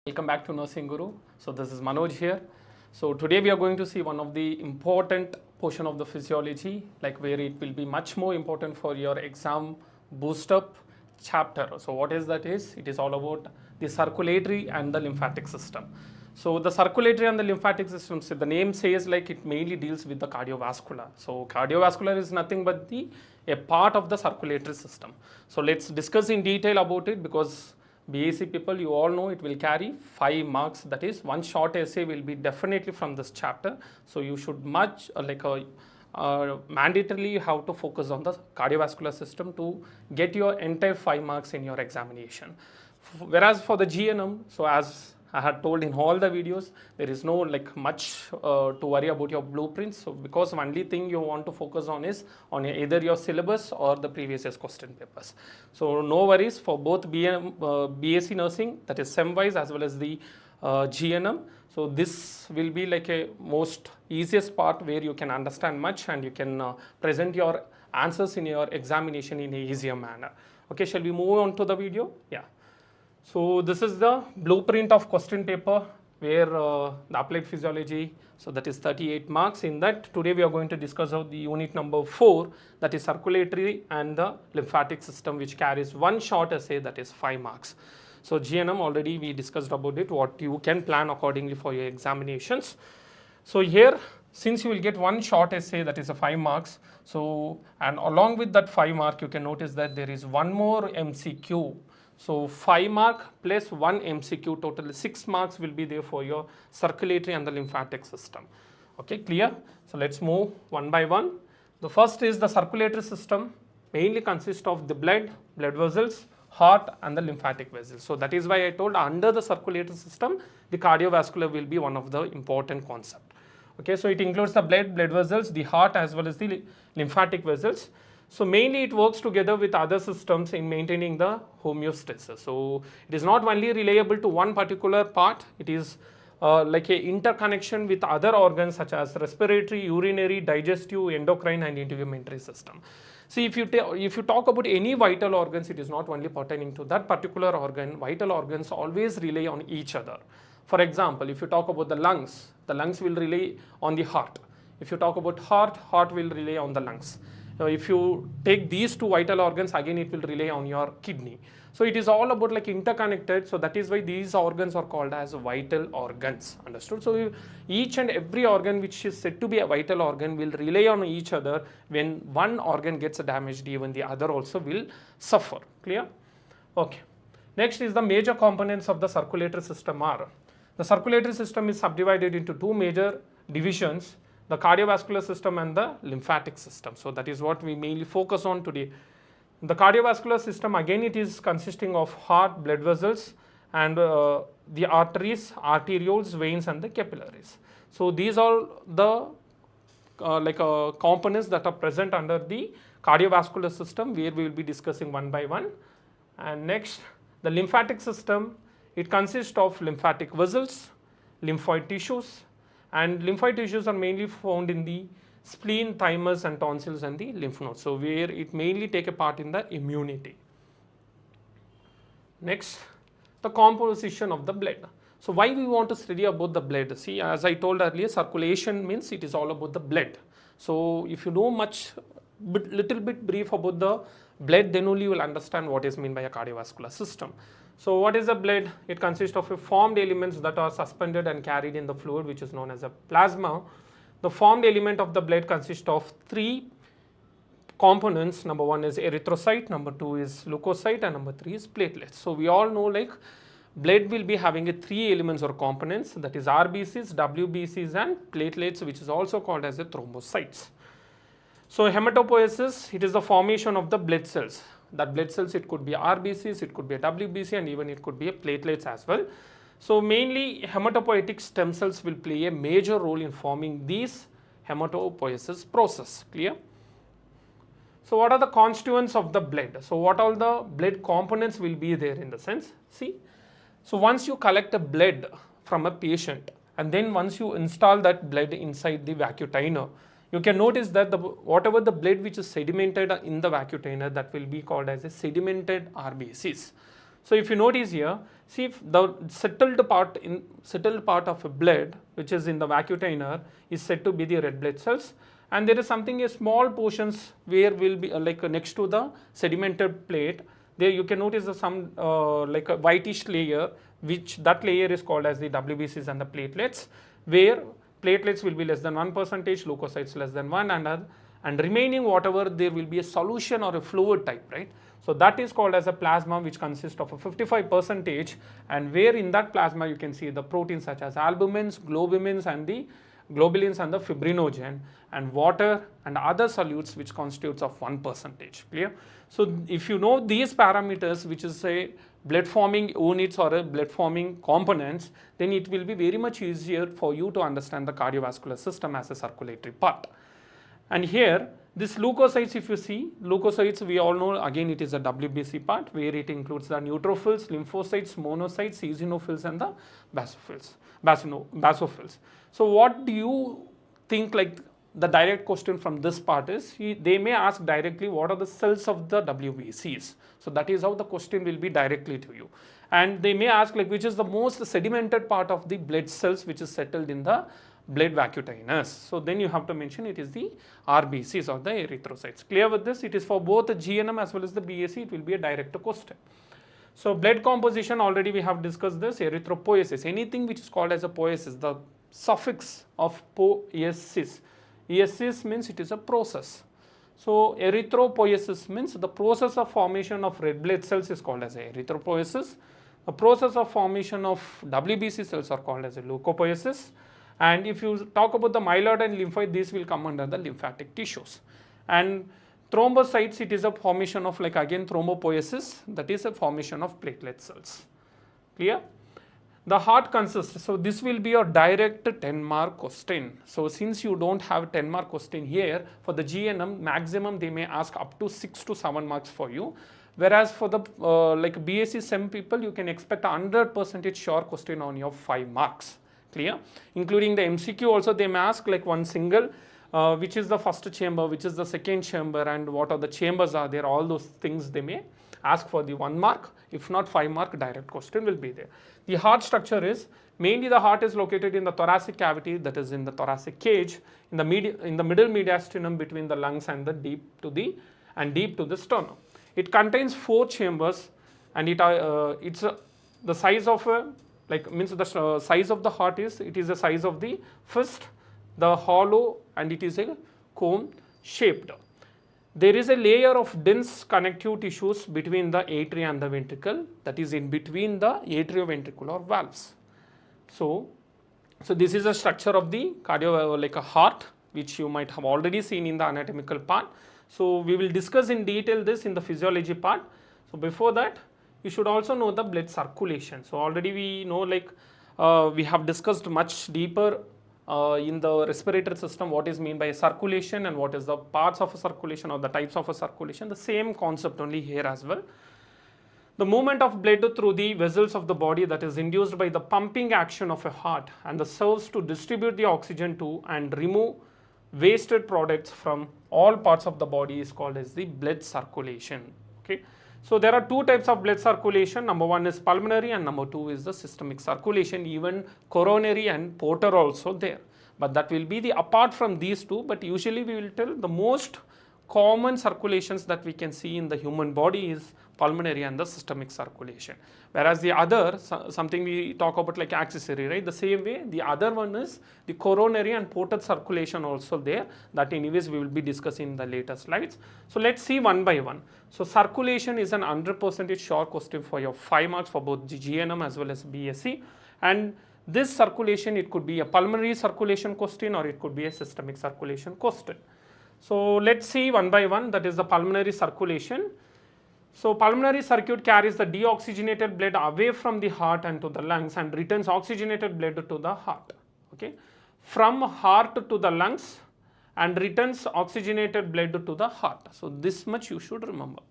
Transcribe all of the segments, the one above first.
Welcome back to Nursing Guru. So this is Manoj here. So today we are going to see one of the important portion of the physiology, like where it will be much more important for your exam boost up chapter. So what is that is? It is all about the circulatory and the lymphatic system. So the circulatory and the lymphatic system, so the name says like it mainly deals with the cardiovascular. So cardiovascular is nothing but a part of the circulatory system. So let's discuss in detail about it, because BAC people, you all know it will carry 5 marks. That is, one short essay will be definitely from this chapter. So you should mandatorily you have to focus on the cardiovascular system to get your entire 5 marks in your examination. Whereas for the GNM, so as I had told in all the videos, there is no much to worry about your blueprints. So because only thing you want to focus on is on either your syllabus or the previous year's question papers. So no worries for both BAC nursing, that is SEM wise, as well as the GNM. So this will be like a most easiest part where you can understand much and you can present your answers in your examination in a easier manner. Okay, shall we move on to the video? Yeah. So this is the blueprint of question paper where the applied physiology, so that is 38 marks. In that, today we are going to discuss the unit number 4, that is circulatory and the lymphatic system, which carries one short essay, that is 5 marks. So GNM, already we discussed about it, what you can plan accordingly for your examinations. So here, since you will get one short essay, that is a 5 marks, so and along with that 5 mark, you can notice that there is one more MCQ. So 5 mark plus 1 MCQ, total 6 marks will be there for your circulatory and the lymphatic system. Okay, clear? So let's move one by one. The first is the circulatory system, mainly consists of the blood vessels, heart and the lymphatic vessels. So that is why I told under the circulatory system, the cardiovascular will be one of the important concept. Okay, so it includes the blood vessels, the heart as well as the lymphatic vessels. So mainly it works together with other systems in maintaining the homeostasis. So it is not only reliable to one particular part, it is like a interconnection with other organs such as respiratory, urinary, digestive, endocrine and integumentary system. See, if you talk about any vital organs, it is not only pertaining to that particular organ. Vital organs always rely on each other. For example, if you talk about the lungs will rely on the heart. If you talk about heart will rely on the lungs. If you take these two vital organs, again it will rely on your kidney. So it is all about like interconnected. So that is why these organs are called as vital organs. Understood? So each and every organ which is said to be a vital organ will rely on each other. When one organ gets damaged, even the other also will suffer. Clear? Okay. Next is the major components of the circulatory system are. The circulatory system is subdivided into two major divisions, the cardiovascular system and the lymphatic system. So that is what we mainly focus on today. The cardiovascular system, again it is consisting of heart, blood vessels and the arteries, arterioles, veins and the capillaries. So these are the components that are present under the cardiovascular system, where we will be discussing one by one. And next, the lymphatic system, it consists of lymphatic vessels, lymphoid tissues, and lymphoid tissues are mainly found in the spleen, thymus and tonsils and the lymph nodes. So where it mainly take a part in the immunity. Next, the composition of the blood. So why we want to study about the blood? See, as I told earlier, circulation means it is all about the blood. So if you know little bit brief about the blood, then only you will understand what is meant by a cardiovascular system. So what is the blood? It consists of formed elements that are suspended and carried in the fluid, which is known as a plasma. The formed element of the blood consists of 3 components. Number 1 is erythrocyte, number 2 is leukocyte and number 3 is platelets. So we all know like blood will be having 3 elements or components, that is RBCs, WBCs and platelets, which is also called as the thrombocytes. So hematopoiesis, it is the formation of the blood cells. That blood cells, it could be RBCs, it could be a WBC and even it could be a platelets as well. So mainly hematopoietic stem cells will play a major role in forming these hematopoiesis process. Clear? So what are the constituents of the blood? So what all the blood components will be there in the sense? See, so once you collect a blood from a patient and then once you install that blood inside the vacutainer, you can notice that whatever the blood which is sedimented in the vacutainer, that will be called as a sedimented RBCs. So if you notice here, see if the settled part of a blood which is in the vacutainer is said to be the red blood cells, and there is something a small portions where will be next to the sedimented plate. There you can notice some like a whitish layer, which that layer is called as the WBCs and the platelets, where platelets will be less than 1%, leukocytes less than 1, and remaining whatever there will be a solution or a fluid type, right? So that is called as a plasma, which consists of a 55%, and where in that plasma you can see the proteins such as albumins, globulins and the fibrinogen, and water and other solutes which constitutes of 1%. Clear? So if you know these parameters, which is a blood forming units or a blood forming components, then it will be very much easier for you to understand the cardiovascular system as a circulatory part. And here this leukocytes, if you see, leukocytes we all know again it is a WBC part where it includes the neutrophils, lymphocytes, monocytes, eosinophils and the basophils. So what do you think, like the direct question from this part is, they may ask directly what are the cells of the WBCs. So that is how the question will be directly to you. And they may ask like which is the most sedimented part of the blood cells which is settled in the blood vacuotinus. So then you have to mention it is the RBCs or the erythrocytes. Clear with this? It is for both the GNM as well as the BAC, it will be a direct question. So blood composition, already we have discussed this. Erythropoiesis, anything which is called as a poiesis, the suffix of poiesis. Esis means it is a process. So erythropoiesis means the process of formation of red blood cells is called as a erythropoiesis. The process of formation of WBC cells are called as a leukopoiesis. And if you talk about the myeloid and lymphoid, these will come under the lymphatic tissues. And thrombocytes, it is a formation of like again thrombopoiesis, that is a formation of platelet cells. Clear? The heart consists, so this will be your direct 10-mark question. So since you don't have 10-mark question here, for the GNM maximum they may ask up to 6 to 7 marks for you. Whereas for the like BAC SEM people, you can expect 100% sure question on your 5 marks. Clear? Including the MCQ also they may ask like one single, which is the first chamber, which is the second chamber, and what are the chambers are there, all those things they may ask for the 1 mark. If not 5 mark, direct question will be there. The heart structure is, mainly the heart is located in the thoracic cavity, that is in the thoracic cage, in the middle mediastinum between the lungs and the deep to the sternum. It contains 4 chambers, and it's the size of the size of the heart is, it is the size of the fist, the hollow, and it is a cone shaped. There is a layer of dense connective tissues between the atria and the ventricle, that is in between the atrioventricular valves. So this is a structure of the cardio, like a heart, which you might have already seen in the anatomical part. So we will discuss in detail this in the physiology part. So before that, you should also know the blood circulation. So already we know, like we have discussed much deeper in the respiratory system what is meant by circulation and what is the parts of a circulation or the types of a circulation. The same concept only here as well. The movement of blood through the vessels of the body, that is induced by the pumping action of a heart, and serves to distribute the oxygen to and remove wasted products from all parts of the body, is called as the blood circulation. Okay. So there are 2 types of blood circulation. Number 1 is pulmonary and number 2 is the systemic circulation. Even coronary and portal also there. But that will be the apart from these 2. But usually we will tell the most common circulations that we can see in the human body is pulmonary and the systemic circulation. Whereas the other, something we talk about like accessory, right? The same way, the other one is the coronary and portal circulation also there. That anyways we will be discussing in the later slides. So let's see one by one. So circulation is an 100% sure question for your 5 marks for both GNM as well as BSc. And this circulation, it could be a pulmonary circulation question or it could be a systemic circulation question. So let's see one by one, that is the pulmonary circulation. So pulmonary circuit carries the deoxygenated blood away from the heart and to the lungs and returns oxygenated blood to the heart. Okay, from heart to the lungs and returns oxygenated blood to the heart. So this much you should remember.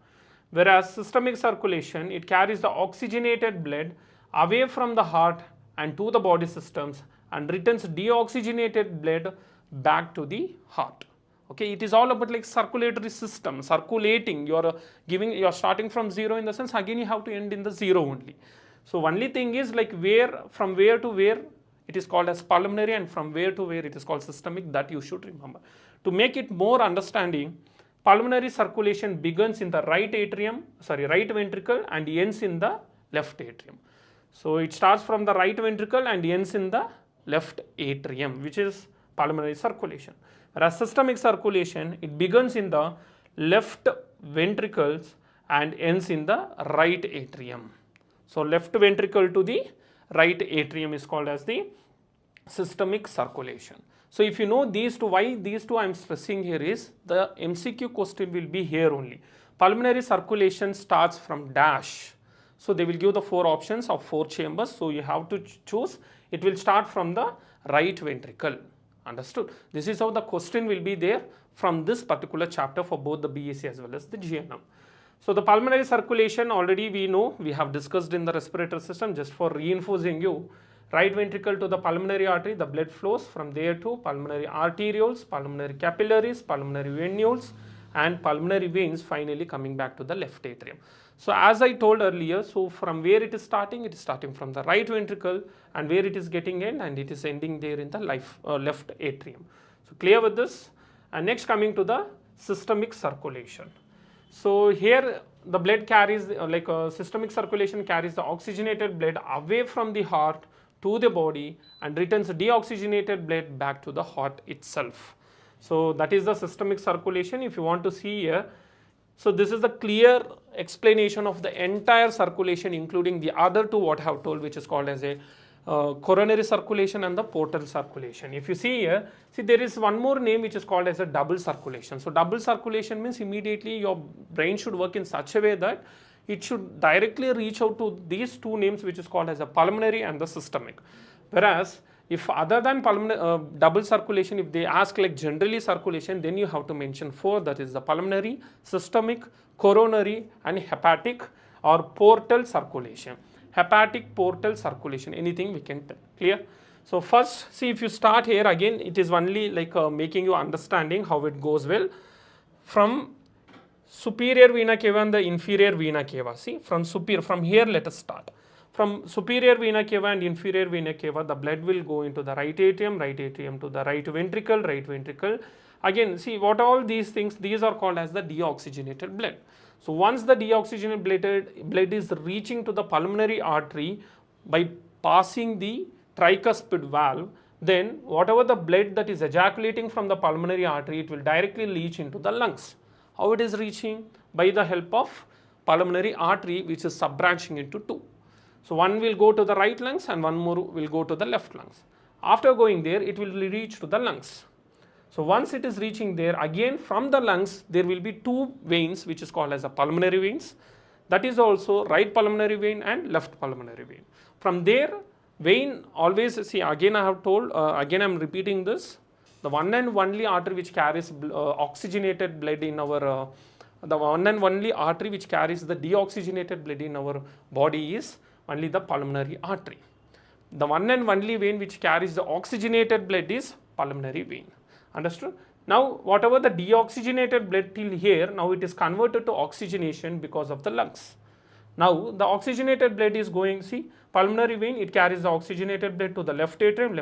Whereas systemic circulation, it carries the oxygenated blood away from the heart and to the body systems and returns deoxygenated blood back to the heart. Okay, it is all about like circulatory system, circulating. You're starting from zero, in the sense again you have to end in the zero only. So only thing is like from where to where it is called as pulmonary, and from where to where it is called systemic, that you should remember. To make it more understanding, pulmonary circulation begins in the right ventricle and ends in the left atrium. So it starts from the right ventricle and ends in the left atrium, which is pulmonary circulation. Whereas systemic circulation, it begins in the left ventricles and ends in the right atrium. So left ventricle to the right atrium is called as the systemic circulation. So if you know these two, why these two I am stressing here is the MCQ question will be here only. Pulmonary circulation starts from dash. So they will give the 4 options of 4 chambers. So you have to choose. It will start from the right ventricle. Understood? This is how the question will be there from this particular chapter for both the BSc as well as the GNM. So the pulmonary circulation already we know, we have discussed in the respiratory system. Just for reinforcing you, right ventricle to the pulmonary artery, the blood flows from there to pulmonary arterioles, pulmonary capillaries, pulmonary venules, and pulmonary veins, finally coming back to the left atrium. So as I told earlier, so from where it is starting from the right ventricle, and where it is getting in, and it is ending there in the left atrium. So clear with this? And next, coming to the systemic circulation. So here the blood carries, systemic circulation carries the oxygenated blood away from the heart to the body and returns deoxygenated blood back to the heart itself. So that is the systemic circulation. If you want to see here, so this is the clear explanation of the entire circulation, including the other two what I have told, which is called as a coronary circulation and the portal circulation. If you see here, see there is one more name which is called as a double circulation. So double circulation means immediately your brain should work in such a way that it should directly reach out to these two names, which is called as a pulmonary and the systemic. Whereas if other than double circulation, if they ask like generally circulation, then you have to mention 4, that is the pulmonary, systemic, coronary, and hepatic or portal circulation. Hepatic, portal circulation, anything we can tell. Clear? So first, see, if you start here again, it is only like making you understanding how it goes well. From superior vena cava and the inferior vena cava. See, from here let us start. From superior vena cava and inferior vena cava, the blood will go into the right atrium to the right ventricle. Again, see what all these things, these are called as the deoxygenated blood. So once the deoxygenated blood is reaching to the pulmonary artery by passing the tricuspid valve, then whatever the blood that is ejaculating from the pulmonary artery, it will directly reach into the lungs. How it is reaching? By the help of pulmonary artery, which is sub-branching into 2. So one will go to the right lungs and one more will go to the left lungs. After going there, it will reach to the lungs. So once it is reaching there, again from the lungs, there will be 2 veins, which is called as the pulmonary veins. That is also right pulmonary vein and left pulmonary vein. From there, vein always, see again I have told, again I am repeating this, the one and only artery which carries oxygenated blood in our, the one and only artery which carries the deoxygenated blood in our body is only the pulmonary artery. The one and only vein which carries the oxygenated blood is pulmonary vein. Understood? Now whatever the deoxygenated blood till here, now it is converted to oxygenation because of the lungs. Now the oxygenated blood is going, see, pulmonary vein, it carries the oxygenated blood to the left atrium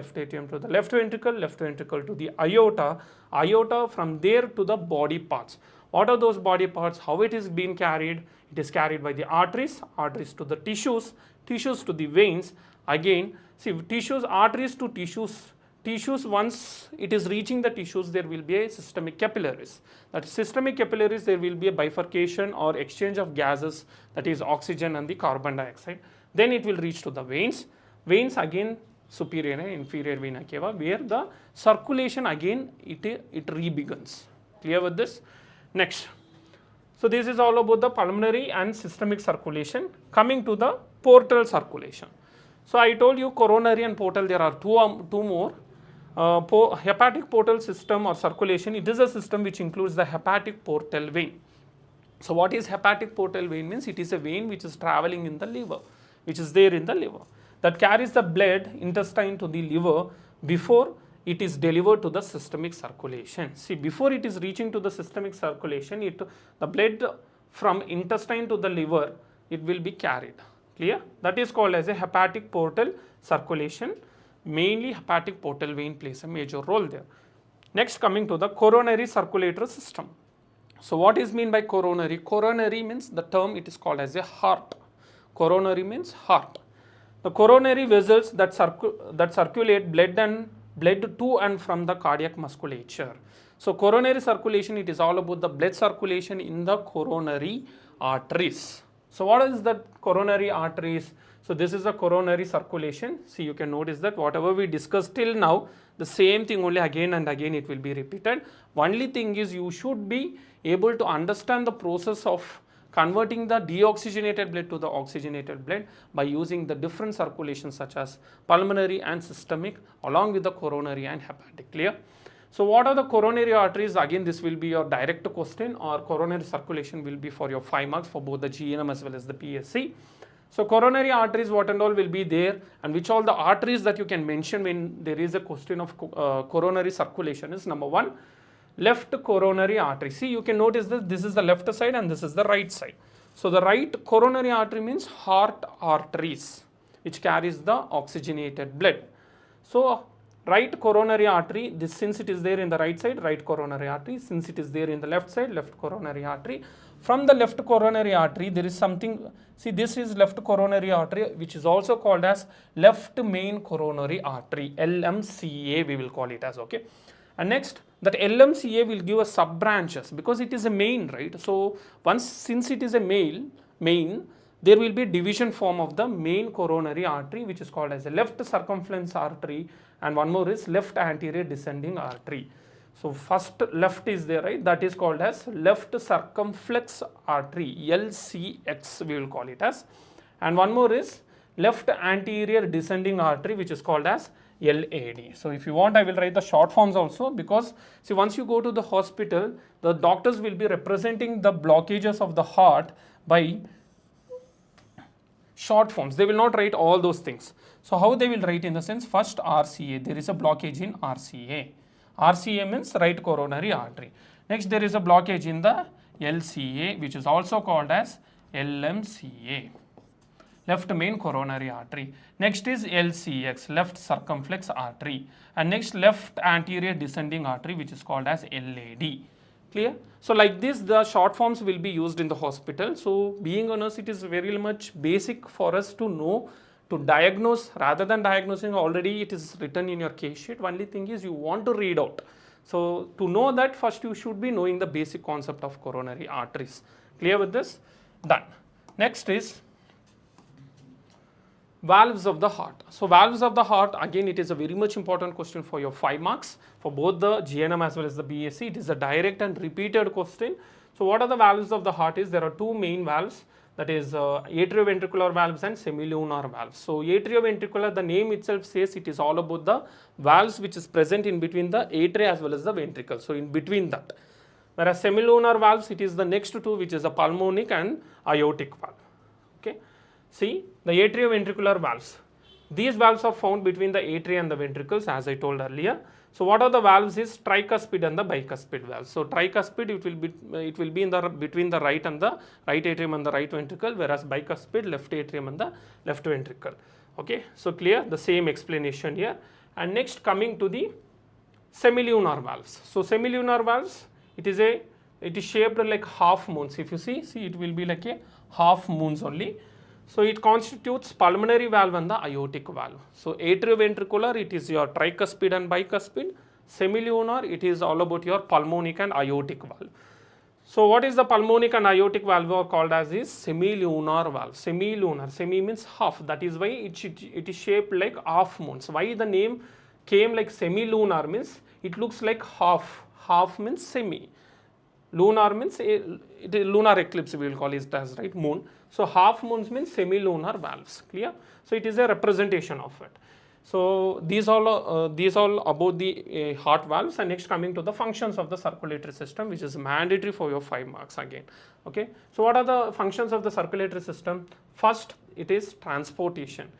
to the left ventricle to the aorta, from there to the body parts. What are those body parts? How it is being carried? It is carried by the arteries to the tissues to the veins. Again, see, arteries to tissues, once it is reaching the tissues, there will be a systemic capillaries. That systemic capillaries, there will be a bifurcation or exchange of gases, that is oxygen and the carbon dioxide. Then it will reach to the veins. Veins again, superior and inferior vena cava, where the circulation again, it re-begins. Clear with this? Next. So this is all about the pulmonary and systemic circulation. Coming to the portal circulation. So I told you coronary and portal, there are two more. Hepatic portal system or circulation, it is a system which includes the hepatic portal vein. So what is hepatic portal vein? Means it is a vein which is traveling in the liver, which is there in the liver, that carries the blood intestine to the liver before it is delivered to the systemic circulation. See, before it is reaching to the systemic circulation, the blood from intestine to the liver, it will be carried. Clear? That is called as a hepatic portal circulation. Mainly hepatic portal vein plays a major role there. Next, coming to the coronary circulatory system. So what is mean by coronary? Coronary means the term, it is called as a heart. Coronary means heart. The coronary vessels that circulate blood to and from the cardiac musculature. So coronary circulation, it is all about the blood circulation in the coronary arteries. So what is that coronary arteries? So this is the coronary circulation. See, you can notice that whatever we discussed till now, the same thing only again and again it will be repeated. Only thing is you should be able to understand the process of converting the deoxygenated blood to the oxygenated blood by using the different circulations such as pulmonary and systemic along with the coronary and hepatic. Clear? So what are the coronary arteries? Again, this will be your direct question, or coronary circulation will be for your 5 marks for both the GNM as well as the PSC. So coronary arteries, what and all will be there, and which all the arteries that you can mention when there is a question of coronary circulation is: number 1, left coronary artery. See, you can notice this is the left side and this is the right side. So the right coronary artery means heart arteries, which carries the oxygenated blood. So right coronary artery, this, since it is there in the right side, right coronary artery; since it is there in the left side, left coronary artery. From the left coronary artery, there is something, see, this is left coronary artery, which is also called as left main coronary artery, LMCA we will call it as, okay. And next, that LMCA will give us sub branches because it is a main, right? So since it is a main, there will be division form of the main coronary artery, which is called as a left circumflex artery, and one more is left anterior descending artery. So first left is there, right? That is called as left circumflex artery, LCX we will call it as, and one more is left anterior descending artery, which is called as LAD. So if you want, I will write the short forms also, because see, once you go to the hospital, the doctors will be representing the blockages of the heart by short forms. They will not write all those things. So how they will write? In the sense, first RCA, there is a blockage in RCA. RCA means right coronary artery. Next, there is a blockage in the LCA, which is also called as LMCA, left main coronary artery. Next is LCX, left circumflex artery, and next left anterior descending artery, which is called as LAD. Clear? So like this, the short forms will be used in the hospital. So being a nurse, it is very much basic for us to know, to diagnose. Rather than diagnosing, already it is written in your case sheet. Only thing is you want to read out. So to know that, first you should be knowing the basic concept of coronary arteries. Clear with this? Done. Next is valves of the heart. So valves of the heart, again, it is a very much important question for your 5 marks for both the GNM as well as the BSc. It is a direct and repeated question. So what are the valves of the heart? Is there are two main valves, that is atrioventricular valves and semilunar valves. So atrioventricular, the name itself says it is all about the valves which is present in between the atria as well as the ventricle. So in between that. Whereas semilunar valves, it is the next two, which is a pulmonic and aortic valve. Okay. See, the atrioventricular valves. These valves are found between the atria and the ventricles, as I told earlier. So what are the valves? Is tricuspid and the bicuspid valves. So tricuspid, it will be in the between the right and the right atrium and the right ventricle, whereas bicuspid, left atrium and the left ventricle. Okay, so clear, the same explanation here. And next, coming to the semilunar valves. So semilunar valves, it is shaped like half moons. If you see it will be like a half moons only. So it constitutes pulmonary valve and the aortic valve. So atrioventricular, it is your tricuspid and bicuspid. Semilunar, it is all about your pulmonic and aortic valve. So what is the pulmonic and aortic valve are called as is semilunar valve. Semilunar, semi means half. That is why it is shaped like half moons. Why the name came like semilunar means it looks like half. Half means semi. Lunar means lunar eclipse, we will call it as, right, moon. So half moons means semilunar valves. Clear? So it is a representation of it. So these all about the heart valves. And next, coming to the functions of the circulatory system, which is mandatory for your 5 marks again. Okay. So what are the functions of the circulatory system? First, it is transportation.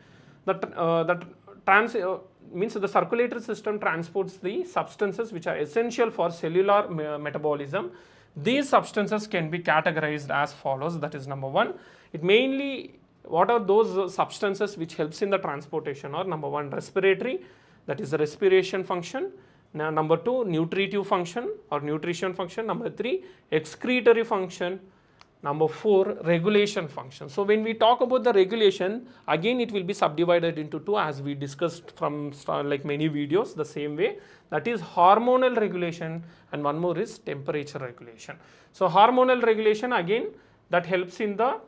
means the circulatory system transports the substances which are essential for cellular metabolism. These substances can be categorized as follows. That is number one. It mainly, what are those substances which helps in the transportation are number one, respiratory, that is the respiration function. Now, number two, nutritive function or nutrition function. Number three, excretory function. Number four, regulation function. So when we talk about the regulation, again it will be subdivided into two as we discussed from like many videos the same way. That is hormonal regulation and one more is temperature regulation. So hormonal regulation again that helps in the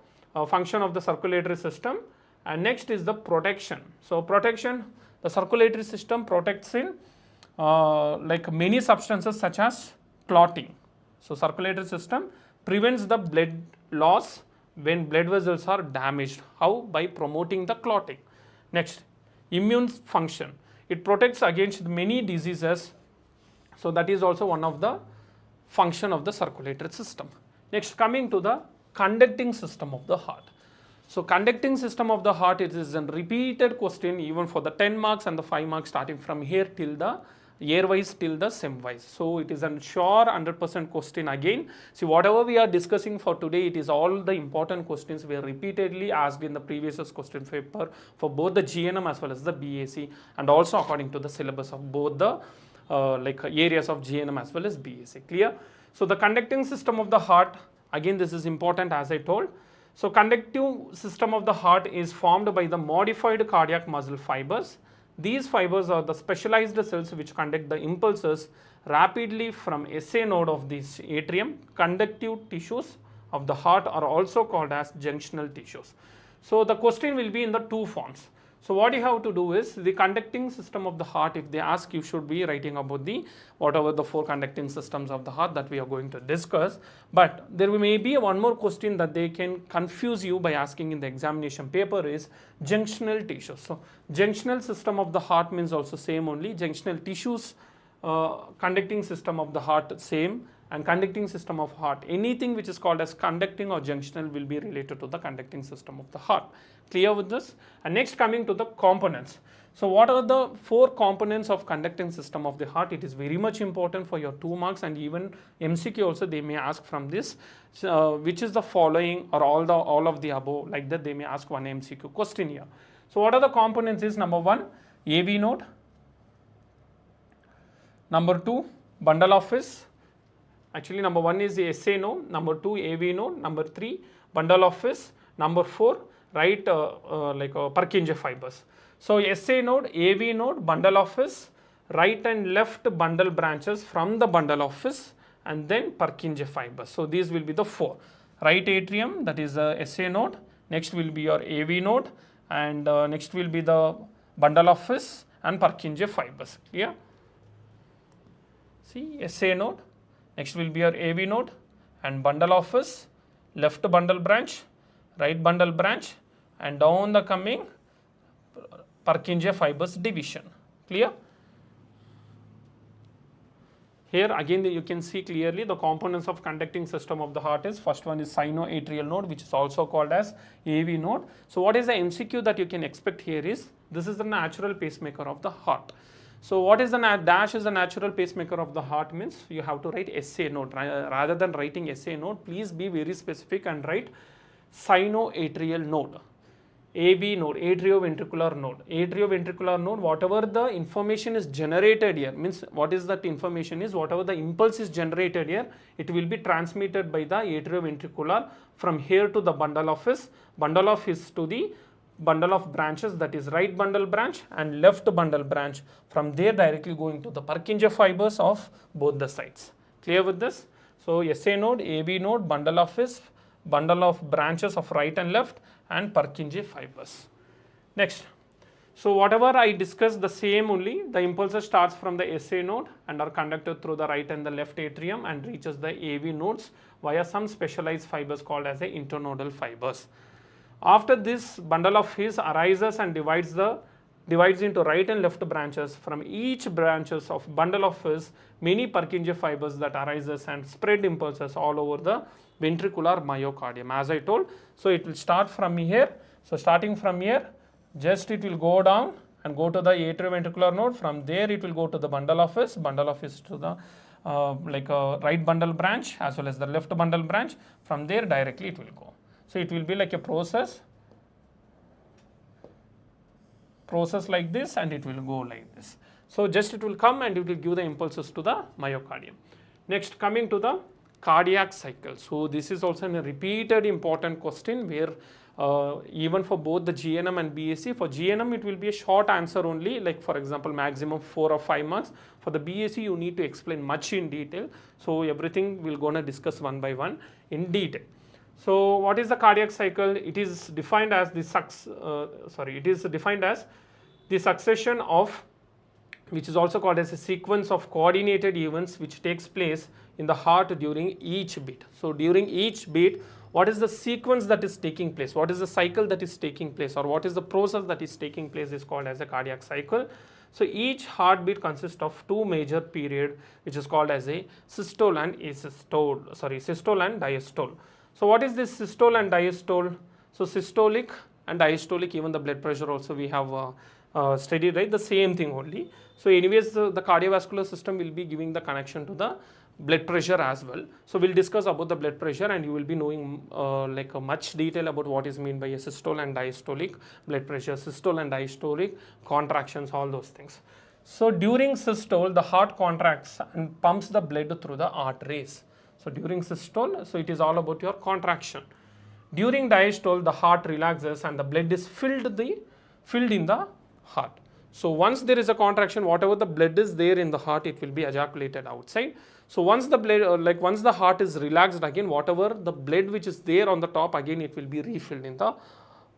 function of the circulatory system, and next is the protection. So protection, the circulatory system protects in like many substances such as clotting. So circulatory system prevents the blood loss when blood vessels are damaged. How? By promoting the clotting. Next, immune function. It protects against many diseases. So that is also one of the function of the circulatory system. Next, coming to the conducting system of the heart. So conducting system of the heart, it is a repeated question even for the 10 marks and the 5 marks starting from here till the year wise till the sem wise. So it is a sure 100% question again. See, whatever we are discussing for today, it is all the important questions we are repeatedly asked in the previous question paper for both the GNM as well as the BAC, and also according to the syllabus of both the like areas of GNM as well as BAC. Clear? So the conducting system of the heart, again this is important as I told. So conductive system of the heart is formed by the modified cardiac muscle fibers. These fibers are the specialized cells which conduct the impulses rapidly from SA node of this atrium. Conductive tissues of the heart are also called as junctional tissues. So the question will be in the two forms. So what you have to do is the conducting system of the heart, if they ask, you should be writing about the whatever the 4 conducting systems of the heart that we are going to discuss. But there may be one more question that they can confuse you by asking in the examination paper is junctional tissues. So junctional system of the heart means also same only, junctional tissues, conducting system of the heart same, and conducting system of heart. Anything which is called as conducting or junctional will be related to the conducting system of the heart. Clear with this? And next coming to the components. So what are the 4 components of conducting system of the heart? It is very much important for your 2 marks, and even MCQ also they may ask from this, which is the following or all of the above, like that they may ask one MCQ question here. So what are the components is number 1, AV node, number 2, bundle of His. Actually number 1 is the SA node, number 2 AV node, number 3 bundle of His, number 4 right Purkinje fibers. So SA node, AV node, bundle of His, right and left bundle branches from the bundle of His, and then Purkinje fibers. So these will be the 4. Right atrium, that is SA node, next will be your AV node, and next will be the bundle of His and Purkinje fibers. Clear? See, SA node, next will be your AV node and bundle of His, left bundle branch, right bundle branch, and down the coming Purkinje fibers division. Clear? Here again you can see clearly the components of conducting system of the heart is, first one is sinoatrial node, which is also called as AV node. So what is the MCQ that you can expect here is, this is the natural pacemaker of the heart. So what is the dash is the natural pacemaker of the heart means you have to write SA node. Rather than writing SA node, please be very specific and write sinoatrial node. AV node, atrioventricular node. Atrioventricular node, whatever the information is generated here, means what is that information is, whatever the impulse is generated here, it will be transmitted by the atrioventricular from here to the bundle of His to the bundle of branches, that is right bundle branch and left bundle branch. From there directly going to the Purkinje fibers of both the sides. Clear with this? So SA node, AV node, bundle of His, bundle of branches of right and left, and Purkinje fibers. Next, so whatever I discussed the same only, the impulse starts from the SA node and are conducted through the right and the left atrium and reaches the AV nodes via some specialized fibers called as the internodal fibers. After this, bundle of His arises and divides into right and left branches. From each branches of bundle of His, many Purkinje fibers that arises and spread impulses all over the ventricular myocardium, as I told. So it will start from here. So starting from here, just it will go down and go to the atrioventricular node. From there it will go to the bundle of His to the right bundle branch as well as the left bundle branch. From there directly it will go. So it will be like a process like this, and it will go like this. So just it will come and it will give the impulses to the myocardium. Next, coming to the cardiac cycle. So this is also a repeated important question where even for both the GNM and BSc, for GNM it will be a short answer only, like for example maximum 4 or 5 marks. For the BSc you need to explain much in detail. So everything we're gonna discuss one by one in detail. So what is the cardiac cycle? It is defined as the succession of, which is also called as a sequence of coordinated events which takes place in the heart during each beat. So during each beat, what is the sequence that is taking place? What is the cycle that is taking place, or what is the process that is taking place is called as a cardiac cycle. So each heartbeat consists of two major periods, which is called as a systole and diastole. So what is this systole and diastole? So systolic and diastolic, even the blood pressure also we have studied, right? The same thing only. So anyways, the cardiovascular system will be giving the connection to the blood pressure as well. So we'll discuss about the blood pressure, and you will be knowing much detail about what is meant by a systole and diastolic blood pressure, systole and diastolic contractions, all those things. So during systole, the heart contracts and pumps the blood through the arteries. So during systole, so it is all about your contraction. During diastole, the heart relaxes and the blood is filled in the heart. So once there is a contraction, whatever the blood is there in the heart, it will be ejaculated outside. So once the blood, once the heart is relaxed again, whatever the blood which is there on the top, again it will be refilled in the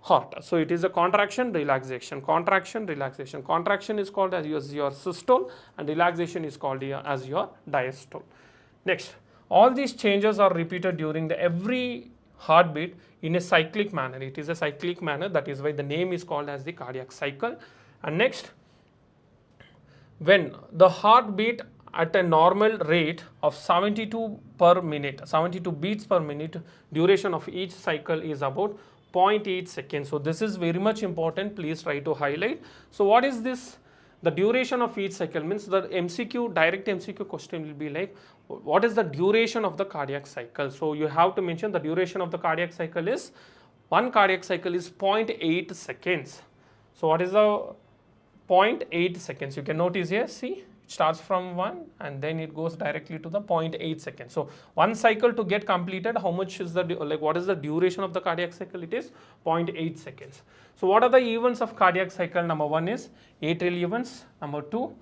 heart. So it is a contraction, relaxation, contraction, relaxation. Contraction is called as your systole, and relaxation is called as your diastole. Next, all these changes are repeated during every heartbeat in a cyclic manner. It is a cyclic manner, that is why the name is called as the cardiac cycle. And next, when the heartbeat at a normal rate of 72 beats per minute, duration of each cycle is about 0.8 seconds. So this is very much important, please try to highlight. So what is this? The duration of each cycle means the direct MCQ question will be like, what is the duration of the cardiac cycle? So you have to mention the duration of the cardiac cycle is, one cardiac cycle is 0.8 seconds. So what is the 0.8 seconds? You can notice here, see, it starts from 1 and then it goes directly to the 0.8 seconds. So one cycle to get completed, how much is what is the duration of the cardiac cycle? It is 0.8 seconds. So what are the events of cardiac cycle? Number 1 is atrial events. Number 2,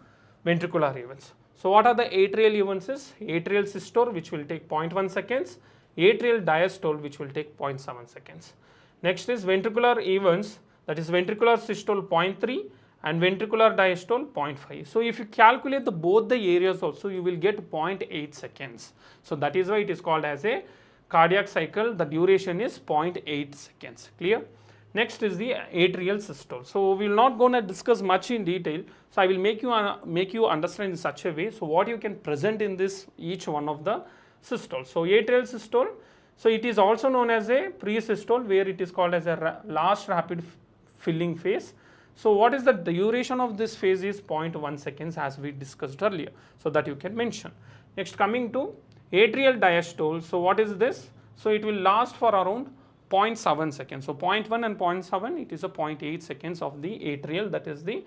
ventricular events. So what are the atrial events? Is atrial systole, which will take 0.1 seconds, atrial diastole, which will take 0.7 seconds. Next is ventricular events, that is ventricular systole 0.3 and ventricular diastole 0.5. So if you calculate both the areas also, you will get 0.8 seconds. So that is why it is called as a cardiac cycle. The duration is 0.8 seconds. Clear? Next is the atrial systole. So we will not going to discuss much in detail. So I will make you understand in such a way. So what you can present in this each one of the systole. So atrial systole, so it is also known as a pre-systole, where it is called as a last rapid filling phase. So what is the duration of this phase is 0.1 seconds, as we discussed earlier. So that you can mention. Next, coming to atrial diastole. So what is this? So it will last for around 0.7 seconds. So 0.1 and 0.7, it is a 0.8 seconds of the atrial, that is the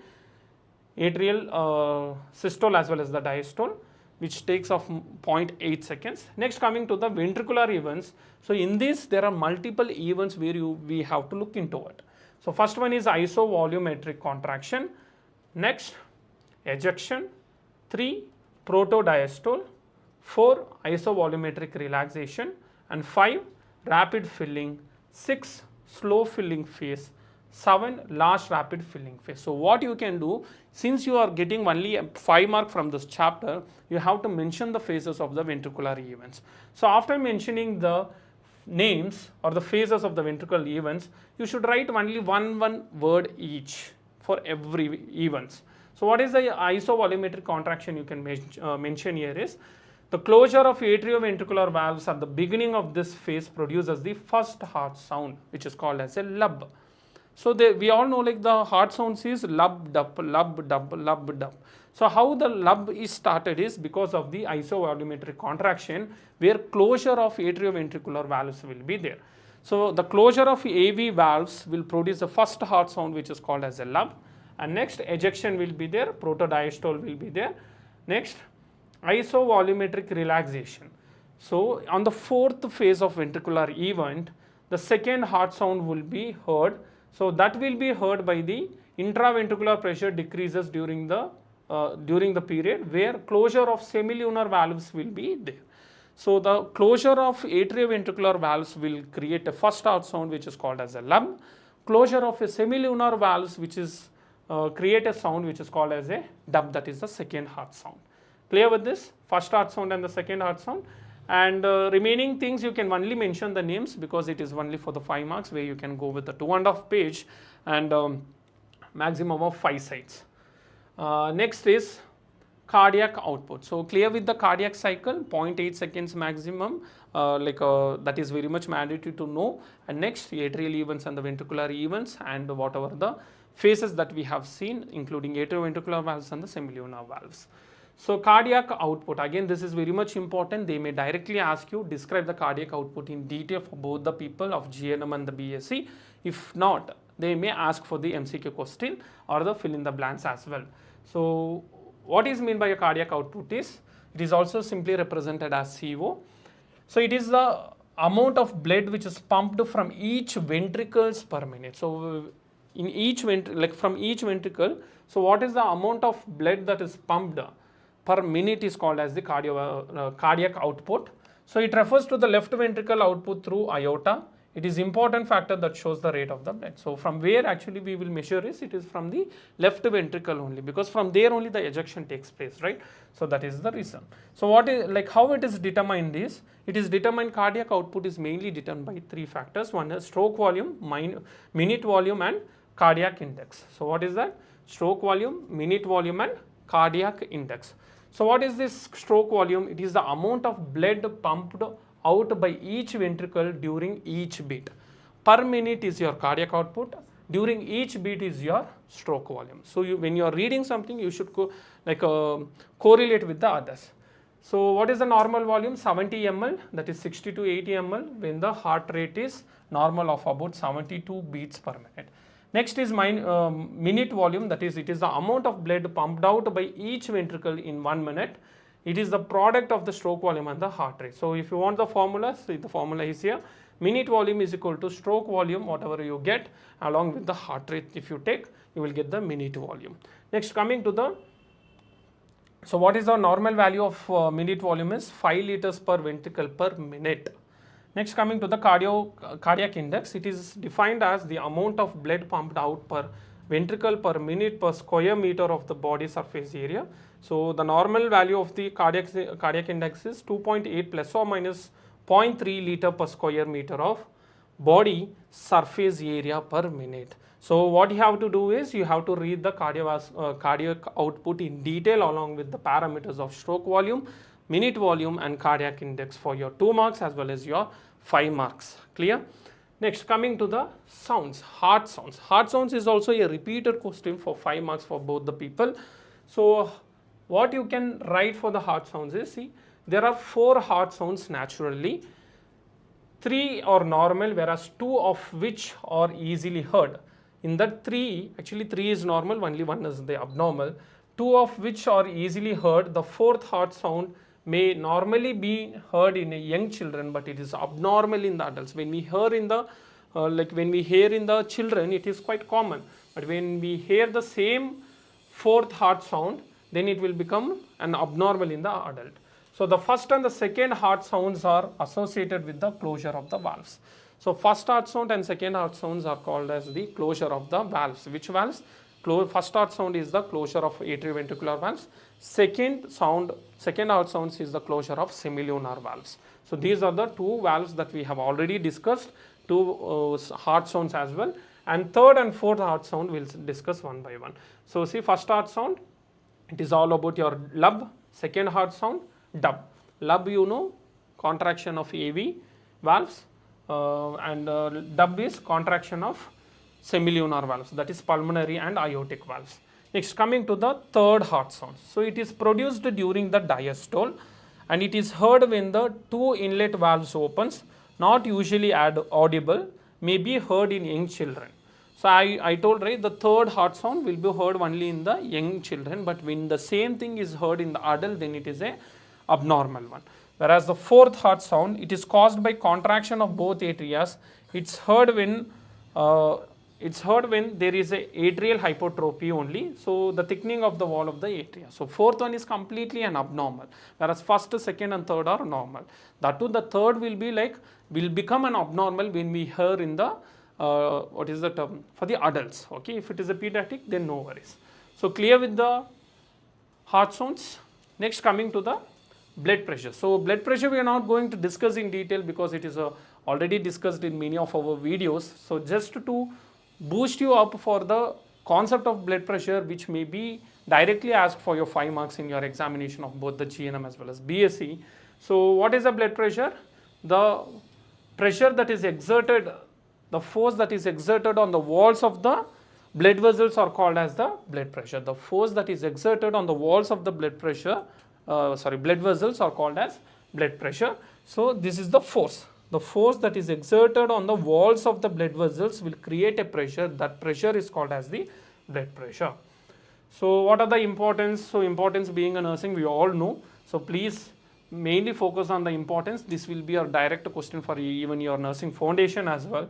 atrial systole as well as the diastole, which takes off 0.8 seconds. Next, coming to the ventricular events. So in this, there are multiple events where we have to look into it. So first one is isovolumetric contraction. Next, ejection. 3, protodiastole. 4, isovolumetric relaxation. And 5, rapid filling. 6, slow filling phase. 7, last rapid filling phase. So what you can do, since you are getting only 5 marks from this chapter, you have to mention the phases of the ventricular events. So after mentioning the names or the phases of the ventricular events, you should write only one word each for every events. So what is the isovolumetric contraction you can mention here is, the closure of atrioventricular valves at the beginning of this phase produces the first heart sound, which is called as a lub. So we all know like the heart sounds is lub dub, lub dub, lub dub. So how the lub is started is because of the isovolumetric contraction, where closure of atrioventricular valves will be there. So the closure of AV valves will produce the first heart sound, which is called as a lub, and next ejection will be there, protodiastole will be there. Next, isovolumetric relaxation. So on the fourth phase of ventricular event, the second heart sound will be heard. So that will be heard by the intraventricular pressure decreases during the period where closure of semilunar valves will be there. So the closure of atrioventricular valves will create a first heart sound, which is called as a lub. Closure of a semilunar valves, which is create a sound which is called as a dub, that is the second heart sound. Clear with this? First heart sound and the second heart sound. And remaining things you can only mention the names because it is only for the 5 marks, where you can go with the 2.5 page and maximum of 5 sites. Next is cardiac output. So clear with the cardiac cycle, 0.8 seconds maximum, that is very much mandatory to know. And next, atrial events and the ventricular events, and whatever the phases that we have seen, including atrioventricular valves and the semilunar valves. So cardiac output, again this is very much important. They may directly ask you describe the cardiac output in detail for both the people of GNM and the BSc. If not, they may ask for the MCQ question or the fill in the blanks as well. So what is meant by a cardiac output is, it is also simply represented as CO. So it is the amount of blood which is pumped from each ventricles per minute. So in each from each ventricle, so what is the amount of blood that is pumped per minute is called as the cardiac output. So it refers to the left ventricle output through aorta. It is important factor that shows the rate of the blood. So from where actually we will measure is, it is from the left ventricle only, because from there only the ejection takes place, right? So that is the reason. So what is how it is determined is, it is determined cardiac output is mainly determined by 3 factors. One is stroke volume, minute volume and cardiac index. So what is that? Stroke volume, minute volume and cardiac index. So what is this stroke volume? It is the amount of blood pumped out by each ventricle during each beat. Per minute is your cardiac output. During each beat is your stroke volume. So when you are reading something, you should correlate with the others. So what is the normal volume? 70 ml, that is 60 to 80 ml when the heart rate is normal of about 72 beats per minute. Next is minute volume, that is, it is the amount of blood pumped out by each ventricle in 1 minute. It is the product of the stroke volume and the heart rate. So if you want the formula, see the formula is here. Minute volume is equal to stroke volume, whatever you get, along with the heart rate. If you take, you will get the minute volume. Next, coming to the, so what is the normal value of minute volume is 5 liters per ventricle per minute. Next, coming to the cardiac index, it is defined as the amount of blood pumped out per ventricle per minute per square meter of the body surface area. So the normal value of the cardiac index is 2.8 plus or minus 0.3 liter per square meter of body surface area per minute. So what you have to do is, you have to read the cardiac output in detail along with the parameters of stroke volume, minute volume and cardiac index for your 2 marks as well as your 5 marks. Clear? Next, coming to the sounds, heart sounds. Heart sounds is also a repeated question for 5 marks for both the people. So what you can write for the heart sounds is, see, there are 4 heart sounds naturally. 3 are normal, whereas 2 of which are easily heard. In that 3, actually 3 is normal, only 1 is the abnormal. 2 of which are easily heard. The 4th heart sound may normally be heard in young children, but it is abnormal in the adults. When we hear in the when we hear in the children, it is quite common, but when we hear the same 4th heart sound, then it will become an abnormal in the adult. So the first and the second heart sounds are associated with the closure of the valves. So first heart sound and second heart sounds are called as the closure of the valves. Which valves? First heart sound is the closure of atrioventricular valves. Second heart sounds is the closure of semilunar valves. So these are the 2 valves that we have already discussed, 2 heart sounds as well. And third and fourth heart sound we'll discuss one by one. So see, first heart sound, it is all about your lub. Second heart sound, dub. Lub, you know, contraction of AV valves, and dub is contraction of semilunar valves, that is pulmonary and aortic valves. Next, coming to the third heart sound. So it is produced during the diastole and it is heard when the two inlet valves opens, not usually audible, may be heard in young children. So I told, right, the third heart sound will be heard only in the young children, but when the same thing is heard in the adult, then it is a abnormal one. Whereas the fourth heart sound, it is caused by contraction of both atrias. It's heard when there is a atrial hypertrophy only, so the thickening of the wall of the atria. So fourth one is completely an abnormal, whereas first, second and third are normal. That too, the third will become an abnormal when we hear in the what is the term for the adults. Okay, if it is a pediatric, then no worries. So clear with the heart sounds. Next, coming to the blood pressure. So blood pressure we are not going to discuss in detail because it is already discussed in many of our videos. So just to boost you up for the concept of blood pressure, which may be directly asked for your 5 marks in your examination of both the GNM as well as BSc. So what is the blood pressure? The pressure that is exerted, the force that is exerted on the walls of the blood vessels are called as the blood pressure. The force that is exerted on the walls of the blood vessels are called as blood pressure. So this is the force. The force that is exerted on the walls of the blood vessels will create a pressure. That pressure is called as the blood pressure. So what are the importance? So importance being a nursing, we all know. So please mainly focus on the importance. This will be a direct question for even your nursing foundation as well.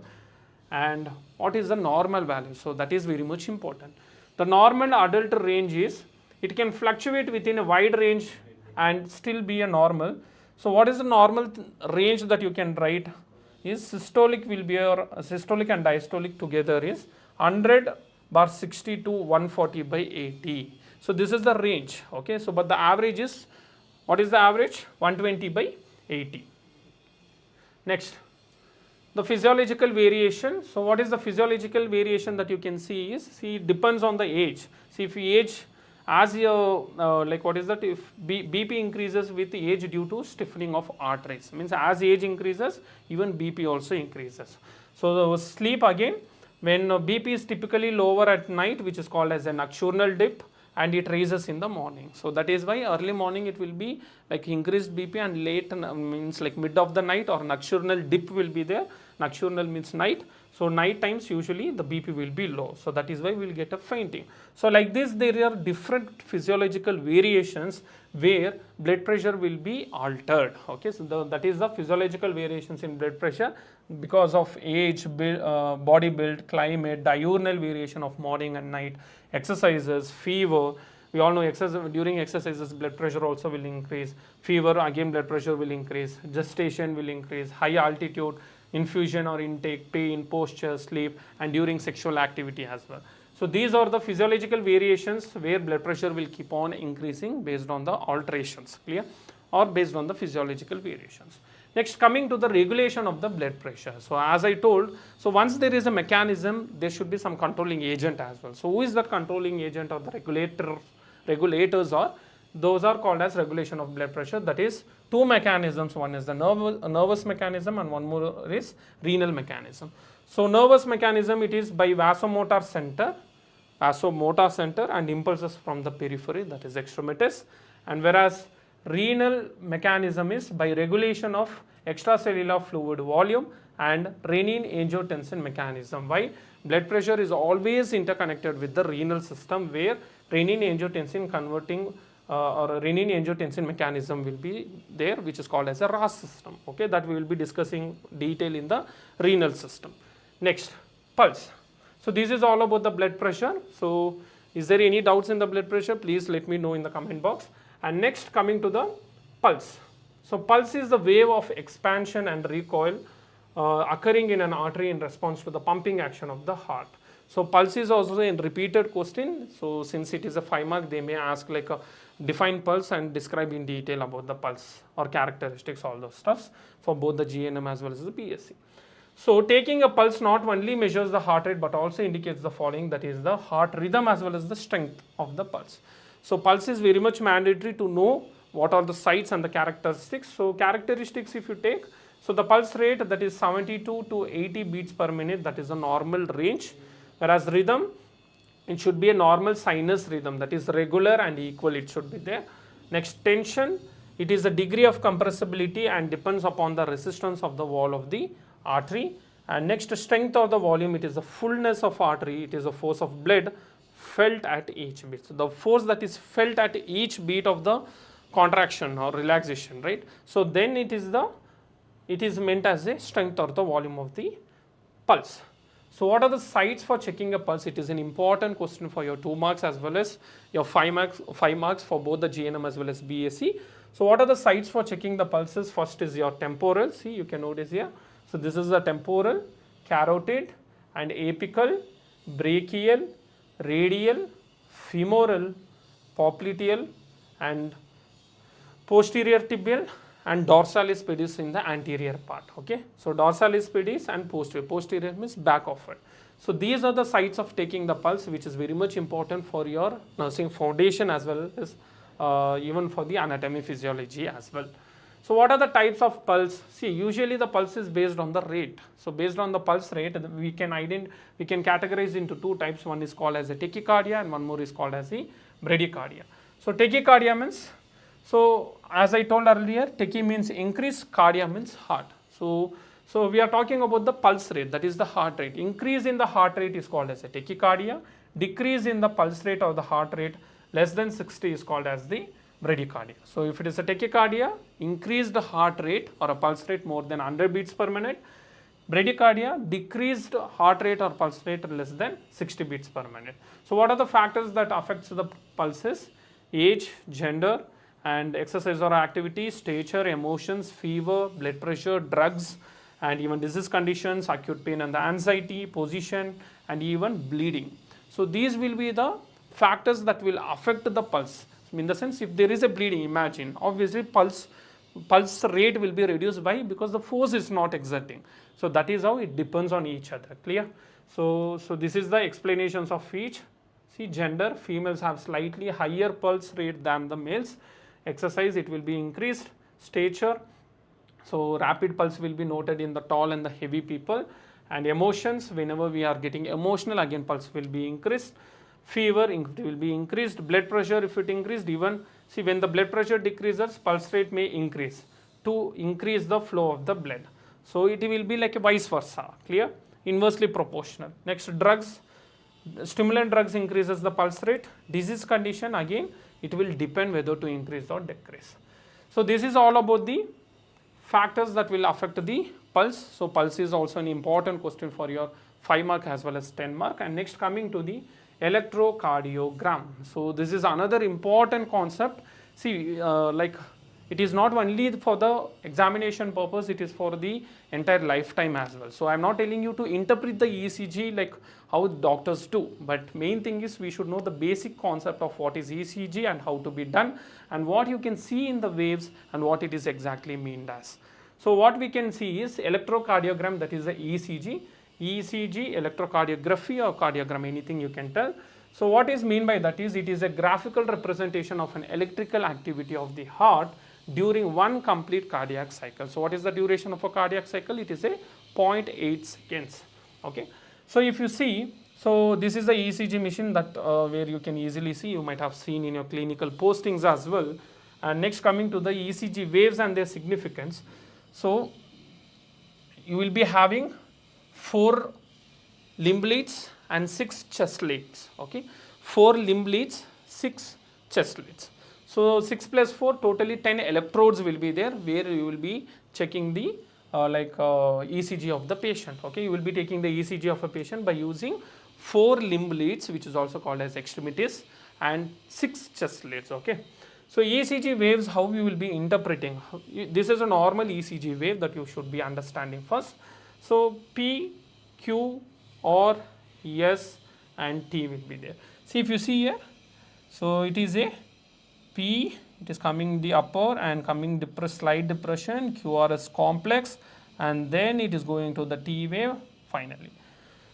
And what is the normal value? So that is very much important. The normal adult range is, it can fluctuate within a wide range and still be a normal. So what is the normal range that you can write is systolic will be your systolic and diastolic together is 100/60 to 140/80. So this is the range. Okay, so but the average is, what is the average? 120/80. Next, the physiological variation. So what is the physiological variation that you can see is, see, it depends on the age. See, if you age as your like what is that, if BP increases with age due to stiffening of arteries, means as age increases even BP also increases. So sleep again, when BP is typically lower at night, which is called as a nocturnal dip, and it raises in the morning. So that is why early morning it will be like increased BP, and late means like mid of the night or nocturnal dip will be there. Nocturnal means night. So night times usually the BP will be low. So that is why we will get a fainting. So like this, there are different physiological variations where blood pressure will be altered. Okay, so that is the physiological variations in blood pressure because of age, body build, climate, diurnal variation of morning and night, exercises, fever. We all know during exercises blood pressure also will increase. Fever, again blood pressure will increase. Gestation will increase. High altitude, infusion or intake, pain, posture, sleep, and during sexual activity as well. So these are the physiological variations where blood pressure will keep on increasing based on the alterations, clear, or based on the physiological variations. Next, coming to the regulation of the blood pressure. So as I told, so once there is a mechanism, there should be some controlling agent as well. So who is that controlling agent or the regulators are? Those are called as regulation of blood pressure. That is two mechanisms. One is the nervous mechanism and one more is renal mechanism. So nervous mechanism, it is by vasomotor center and impulses from the periphery, that is extremities. And whereas renal mechanism is by regulation of extracellular fluid volume and renin-angiotensin mechanism. Why? Blood pressure is always interconnected with the renal system, where renin-angiotensin converting or renin-angiotensin mechanism will be there, which is called as a RAS system. Okay, that we will be discussing detail in the renal system. Next, pulse. So this is all about the blood pressure. So is there any doubts in the blood pressure? Please let me know in the comment box. And next, coming to the pulse. So pulse is the wave of expansion and recoil occurring in an artery in response to the pumping action of the heart. So pulse is also a repeated question. So since it is a 5 mark, they may ask like a define pulse and describe in detail about the pulse or characteristics, all those stuffs for both the GNM as well as the BSc. So taking a pulse not only measures the heart rate but also indicates the following, that is the heart rhythm as well as the strength of the pulse. So pulse is very much mandatory to know what are the sites and the characteristics. So characteristics, if you take, so the pulse rate, that is 72 to 80 beats per minute, that is a normal range. Whereas rhythm, it should be a normal sinus rhythm, that is regular and equal, it should be there. Next, tension, it is the degree of compressibility and depends upon the resistance of the wall of the artery. And next, strength of the volume, it is the fullness of artery, it is the force of blood felt at each beat. So the force that is felt at each beat of the contraction or relaxation, right? So then it is meant as a strength or the volume of the pulse. So what are the sites for checking a pulse? It is an important question for your 2 marks as well as your 5 marks for both the GNM as well as BSc. So what are the sites for checking the pulses? First is your temporal. See, you can notice here. So this is the temporal, carotid and apical, brachial, radial, femoral, popliteal and posterior tibial and dorsalis pedis in the anterior part. Okay, so dorsalis pedis and posterior means back of it. So these are the sites of taking the pulse, which is very much important for your nursing foundation as well as even for the anatomy physiology as well. So what are the types of pulse? See, usually the pulse is based on the rate. So based on the pulse rate, we can categorize into 2 types. One is called as a tachycardia and one more is called as the bradycardia. So tachycardia means, so as I told earlier, tachy means increase, cardia means heart. So we are talking about the pulse rate, that is the heart rate. Increase in the heart rate is called as a tachycardia. Decrease in the pulse rate or the heart rate less than 60 is called as the bradycardia. So if it is a tachycardia, increased heart rate or a pulse rate more than 100 beats per minute. Bradycardia, decreased heart rate or pulse rate less than 60 beats per minute. So what are the factors that affects the pulses? Age, gender and exercise or activity, stature, emotions, fever, blood pressure, drugs and even disease conditions, acute pain and the anxiety, position and even bleeding. So these will be the factors that will affect the pulse. In the sense, if there is a bleeding, imagine, obviously pulse rate will be reduced. Why? Because the force is not exerting. So that is how it depends on each other. Clear? So this is the explanations of each. See, gender, females have slightly higher pulse rate than the males. Exercise, it will be increased. Stature, so rapid pulse will be noted in the tall and the heavy people. And emotions, whenever we are getting emotional, again pulse will be increased. Fever, it will be increased. Blood pressure, if it increased, even see when the blood pressure decreases, pulse rate may increase to increase the flow of the blood. So it will be like a vice versa. Clear? Inversely proportional. Next, drugs, stimulant drugs increases the pulse rate. Disease condition, again it will depend whether to increase or decrease. So this is all about the factors that will affect the pulse. So pulse is also an important question for your 5 mark as well as 10 mark. And next, coming to the electrocardiogram. So this is another important concept. See, like it is not only for the examination purpose, it is for the entire lifetime as well. So I am not telling you to interpret the ECG like how doctors do, but main thing is we should know the basic concept of what is ECG and how to be done and what you can see in the waves and what it is exactly meant as. So what we can see is electrocardiogram, that is the ECG. ECG, electrocardiography or cardiogram, anything you can tell. So what is mean by that is, it is a graphical representation of an electrical activity of the heart during one complete cardiac cycle. So what is the duration of a cardiac cycle? It is a 0.8 seconds. Okay. So if you see, so this is the ECG machine that where you can easily see, you might have seen in your clinical postings as well. And next, coming to the ECG waves and their significance. So you will be having 4 limb leads and 6 chest leads. Okay, 4 limb leads, 6 chest leads. So 6 plus 4, totally 10 electrodes will be there, where you will be checking the ECG of the patient. Okay, you will be taking the ECG of a patient by using 4 limb leads, which is also called as extremities, and 6 chest leads. Okay. So ECG waves, how we will be interpreting? This is a normal ECG wave that you should be understanding first. So P, Q, R, S and T will be there. See, if you see here, so it is a P, it is coming the upper and coming depressed, slight depression, QRS complex, and then it is going to the T wave finally.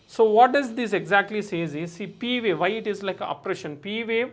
So what does this exactly says is, see, P wave, why it is like oppression? P wave,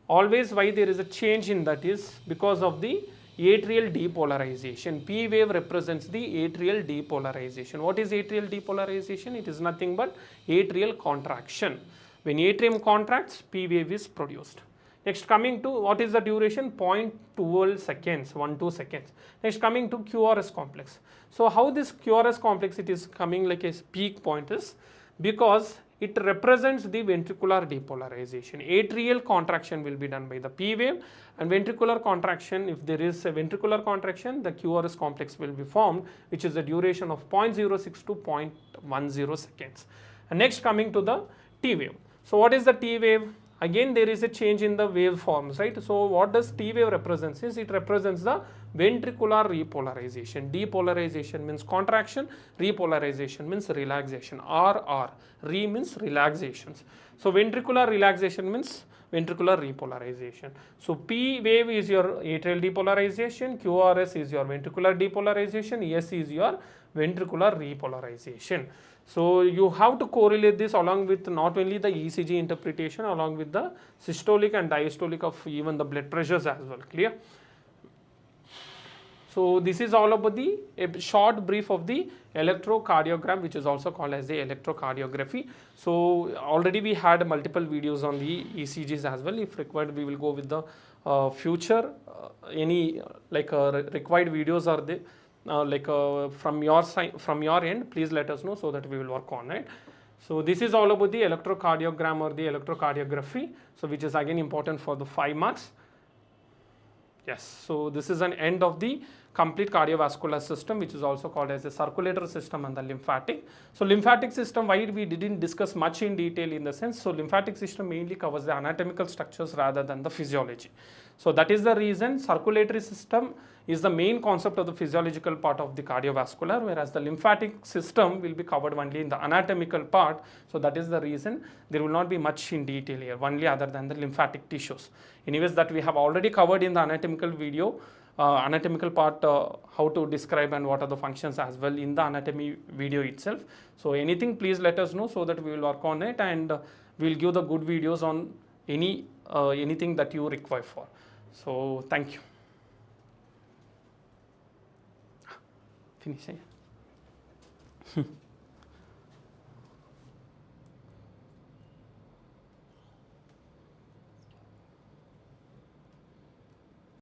always why there is a change in that is because of the atrial depolarization. P wave represents the atrial depolarization. What is atrial depolarization? It is nothing but atrial contraction. When atrium contracts, P wave is produced. Next, coming to what is the duration? 0.12 seconds, 1-2 seconds. Next, coming to QRS complex. So how this QRS complex it is coming like a peak point is because it represents the ventricular depolarization. Atrial contraction will be done by the P wave, and ventricular contraction, if there is a ventricular contraction, the QRS complex will be formed, which is the duration of 0.06 to 0.10 seconds. And next, coming to the T wave. So what is the T wave? Again, there is a change in the waveforms, right? So what does T wave represents is it represents the ventricular repolarization. Depolarization means contraction, repolarization means relaxation. RR, re means relaxations. So ventricular relaxation means ventricular repolarization. So P wave is your atrial depolarization, QRS is your ventricular depolarization, S is your ventricular repolarization. So you have to correlate this along with not only the ECG interpretation, along with the systolic and diastolic of even the blood pressures as well. Clear? So this is all about the short brief of the electrocardiogram, which is also called as the electrocardiography. So already we had multiple videos on the ECGs as well. If required, we will go with the future any required videos are there. From your side, from your end, please let us know so that we will work on it. So this is all about the electrocardiogram or the electrocardiography, so which is again important for the 5 marks. Yes, so this is an end of the complete cardiovascular system, which is also called as the circulatory system and the lymphatic. So lymphatic system, why we didn't discuss much in detail in the sense, so lymphatic system mainly covers the anatomical structures rather than the physiology. So that is the reason circulatory system is the main concept of the physiological part of the cardiovascular, whereas the lymphatic system will be covered only in the anatomical part. So that is the reason there will not be much in detail here, only other than the lymphatic tissues. Anyways, that we have already covered in the anatomical video, anatomical part, how to describe and what are the functions as well in the anatomy video itself. So anything, please let us know so that we will work on it, and we will give the good videos on anything that you require for. So thank you. Finish.